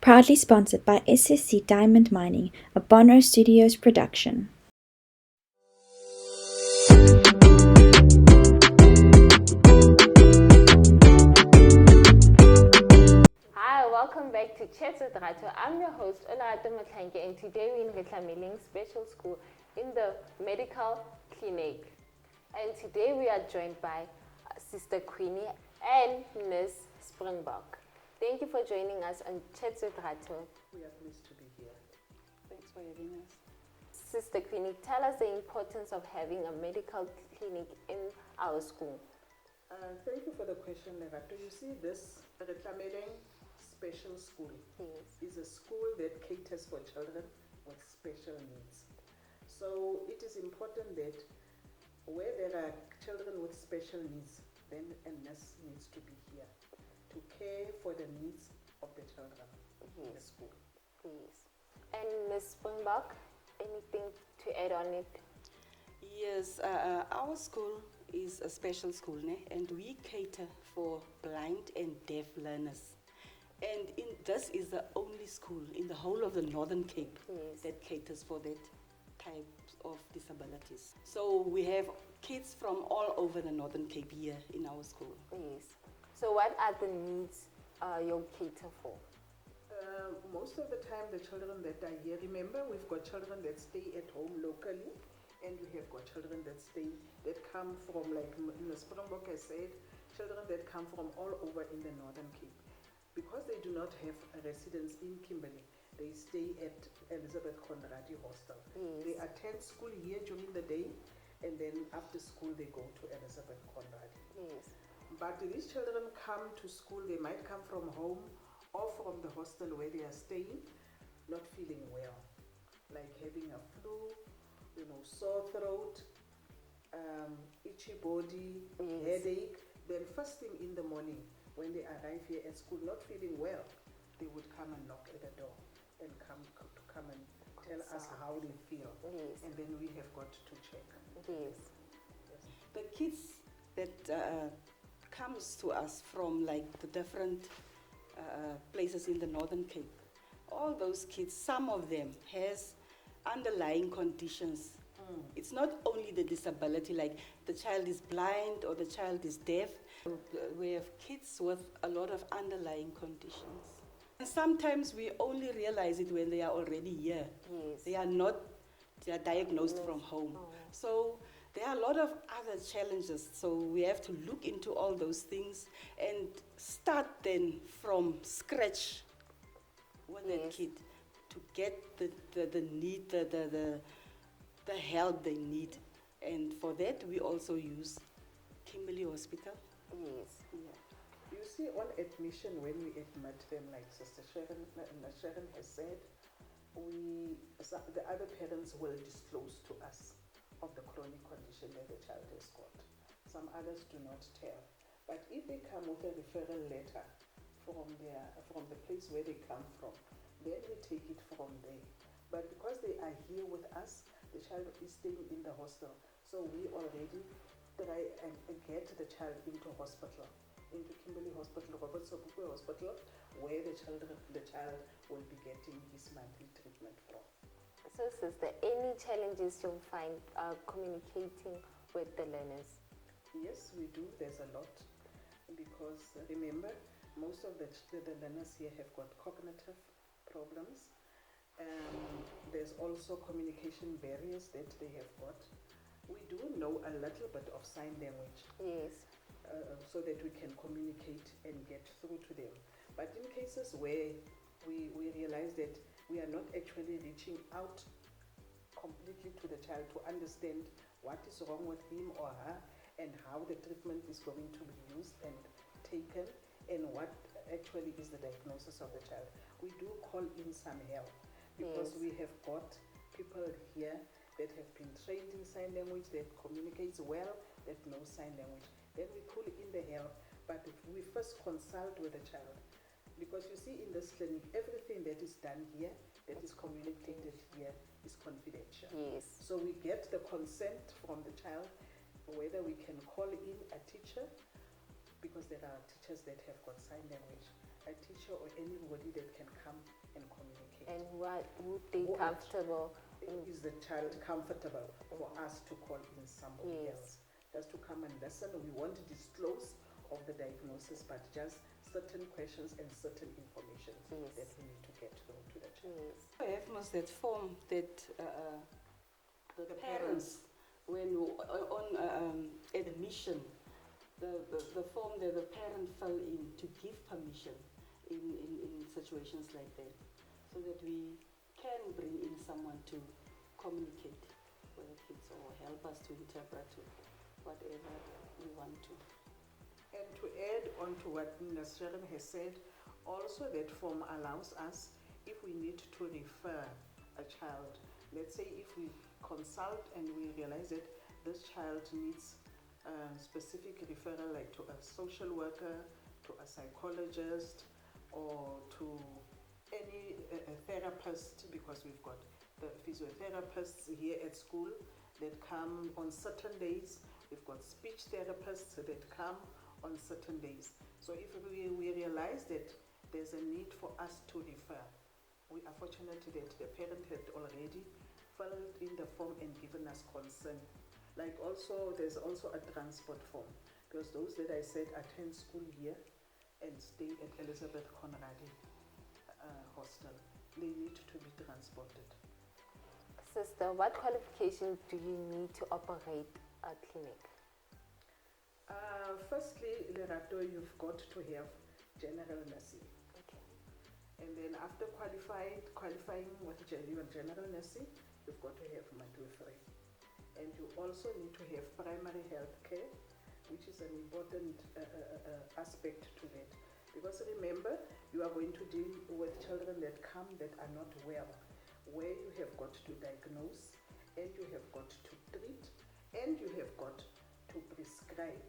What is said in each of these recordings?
Proudly sponsored by SSC Diamond Mining, a Bono Studios production. Hi, welcome back to Chats with Rato. I'm your host, Rato, and today we're in the Tlameleng Special School in the medical clinic. And today we are joined by Sister Queenie and Miss Springbok. Thank you for joining us on Chats with Rato. We are pleased to be here. Thanks for having us. Sister Queenie, tell us the importance of having a medical clinic in our school. Thank you for the question, Rato. You see, this Tlameleng Special School is a school that caters for children with special needs. So it is important that where there are children with special needs, then a nurse needs to be here to care for the needs of the children in the school. Yes. And Ms. Springbok, anything to add on it? Yes, our school is a special school, and we cater for blind and deaf learners. And this is the only school in the whole of the Northern Cape that caters for that type of disabilities. So we have kids from all over the Northern Cape here in our school. Yes. So what are the needs you cater for? Most of the time, the children that are here, remember, we've got children that stay at home locally, and we have got children that come from, like Ms. Springbok has said, children that come from all over in the Northern Cape. Because they do not have a residence in Kimberley, they stay at Elizabeth Conradi Hostel. They attend school here during the day, and then after school they go to Elizabeth Conradi. But these children come to school, they might come from home or from the hostel where they are staying, not feeling well, like having a flu, sore throat, itchy body, headache. Then first thing in the morning, when they arrive here at school not feeling well, they would come and knock at the door and come and tell us how they feel. And then we have got to check. The kids that comes to us from like the different places in the Northern Cape, all those kids, some of them has underlying conditions. It's not only the disability, like the child is blind or the child is deaf. We have kids with a lot of underlying conditions. And sometimes we only realize it when they are already here. They are diagnosed from home. So there are a lot of other challenges. So we have to look into all those things and start then from scratch with that kid to get the need, the help they need. And for that, we also use Kimberley Hospital. You see, on admission, when we admit them, like Sister Sharon has said, the other parents will disclose to us of the chronic condition that the child has got. Some others do not tell. But if they come with a referral letter from the place where they come from, then we take it from there. But because they are here with us, the child is staying in the hostel. So we already try and get the child into hospital, into Kimberley Hospital, Robert Sobukwe Hospital, where the child will be getting his monthly treatment from. So, sister, any challenges you'll find communicating with the learners? Yes, we do. There's a lot. Because remember, most of the learners here have got cognitive problems. There's also communication barriers that they have got. We do know a little bit of sign language. So that we can communicate and get through to them. But in cases where we realize that we are not actually reaching out completely to the child to understand what is wrong with him or her and how the treatment is going to be used and taken and what actually is the diagnosis of the child, we do call in some help because we have got people here that have been trained in sign language, that communicates well, that knows sign language. Then we pull in the help, but we first consult with the child. Because you see, in this clinic, everything that is done here, that is communicated here, is confidential. So we get the consent from the child, whether we can call in a teacher, because there are teachers that have got sign language. a teacher or anybody that can come and communicate. And would they What comfortable? is the child comfortable for us to call in somebody Yes. else? Just to come and listen. We won't disclose of the diagnosis, but just certain questions and certain information Yes. that we need to get through to the child. Yes. I have most that form that the parents, when on admission, the form that the parent fill in to give permission in situations like that, so that we can bring in someone to communicate with the kids or help us to interpret whatever we want to. And to add on to what Ms. Sharon has said, also that form allows us, if we need to refer a child, let's say if we consult and we realize that this child needs a specific referral, like to a social worker, to a psychologist, or to any a therapist, because we've got the physiotherapists here at school that come on certain days. We've got speech therapists that come on certain days. So if we realize that there's a need for us to refer, we are fortunate that the parent had already filled in the form and given us consent. Like also, there's also a transport form, because those that I said attend school here and stay at Elizabeth Conradi hostel, they need to be transported. Sister, what qualifications do you need to operate a clinic? Firstly, Rato, you've got to have general nursing. Okay. And then after qualifying with general nursing, you've got to have midwifery. And you also need to have primary health care, which is an important aspect to that. Because remember, you are going to deal with children that come that are not well, where you have got to diagnose, and you have got to treat, and you have got to prescribe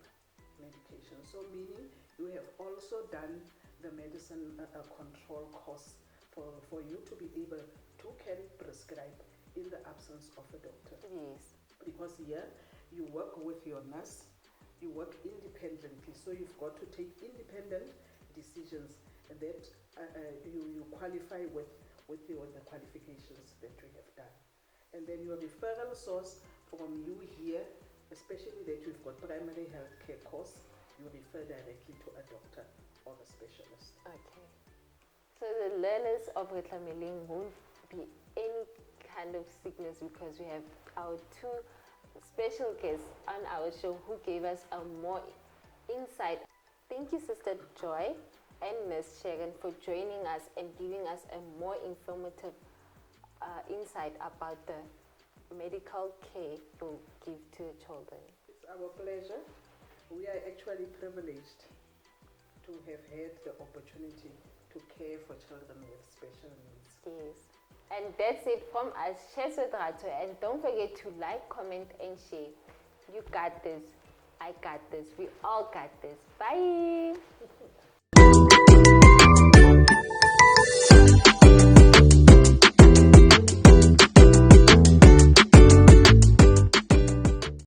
medication. So meaning you have also done the medicine control course for you to be able to can prescribe in the absence of a doctor. Yes. Because here you work with your nurse, you work independently, so you've got to take independent decisions that you qualify with the qualifications that you have done. And then your referral source from you here, especially that you've got primary health care course, you refer directly to a doctor or a specialist. Okay. So the learners of Tlameleng won't be any kind of sickness, because we have our two special guests on our show who gave us a more insight. Thank you, Sister Joy and Ms. Sharon, for joining us and giving us a more informative insight about the medical care we'll give to the children. It's our pleasure. We are actually privileged to have had the opportunity to care for children with special needs. Yes. And that's it from us, Shares with Rato. And don't forget to like, comment, and share. You got this. I got this. We all got this. Bye.